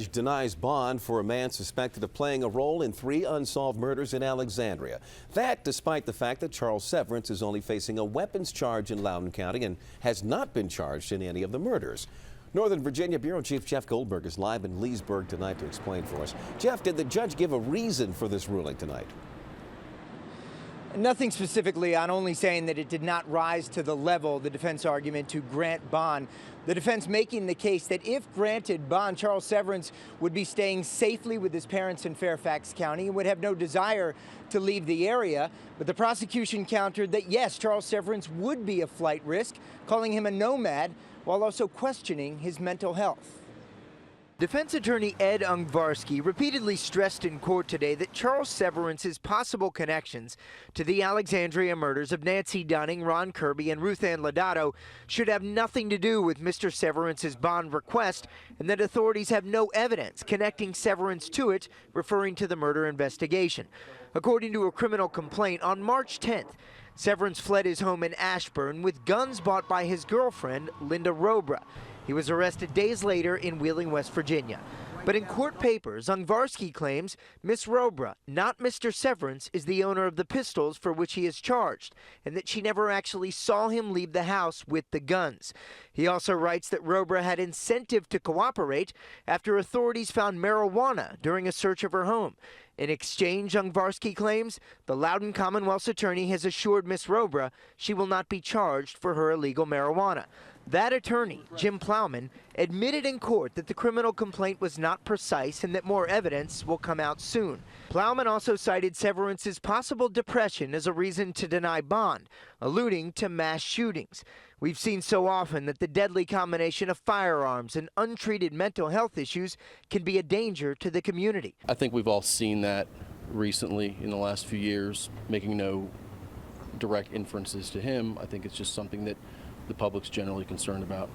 Denies bond for a man suspected of playing a role in 3 unsolved murders in Alexandria. That despite the fact that Charles Severance is only facing a weapons charge in Loudoun County and has not been charged in any of the murders. Northern Virginia Bureau Chief Jeff Goldberg is live in Leesburg tonight to explain for us. Jeff, did the judge give a reason for this ruling tonight? Nothing specifically, on only saying that it did not rise to the level, the defense argument, to grant bond. The defense making the case that if granted bond, Charles Severance would be staying safely with his parents in Fairfax County and would have no desire to leave the area. But the prosecution countered that, yes, Charles Severance would be a flight risk, calling him a nomad, while also questioning his mental health. Defense attorney Ed Ungvarsky repeatedly stressed in court today that Charles Severance's possible connections to the Alexandria murders of Nancy Dunning, Ron Kirby, and Ruth Ann Lodato should have nothing to do with Mr. Severance's bond request, and that authorities have no evidence connecting Severance to it, referring to the murder investigation. According to a criminal complaint, on March 10th, Severance fled his home in Ashburn with guns bought by his girlfriend, Linda Robra. He was arrested days later in Wheeling, West Virginia. But in court papers, Ungvarsky claims Miss Robra, not Mr. Severance, is the owner of the pistols for which he is charged, and that she never actually saw him leave the house with the guns. He also writes that Robra had incentive to cooperate after authorities found marijuana during a search of her home. In exchange, Ungvarsky claims, the Loudoun Commonwealth's attorney has assured Miss Robra she will not be charged for her illegal marijuana. That attorney, Jim Plowman, admitted in court that the criminal complaint was not precise and that more evidence will come out soon. Plowman also cited Severance's possible depression as a reason to deny bond, alluding to mass shootings. We've seen so often that the deadly combination of firearms and untreated mental health issues can be a danger to the community. I think we've all seen that recently in the last few years, making no direct inferences to him. I think it's just something that the public's generally concerned about.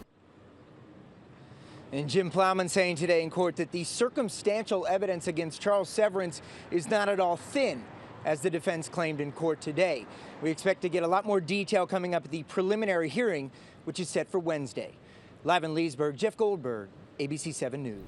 And Jim Plowman saying today in court that the circumstantial evidence against Charles Severance is not at all thin, as the defense claimed in court today. We expect to get a lot more detail coming up at the preliminary hearing, which is set for Wednesday. Live in Leesburg, Jeff Goldberg, ABC 7 News.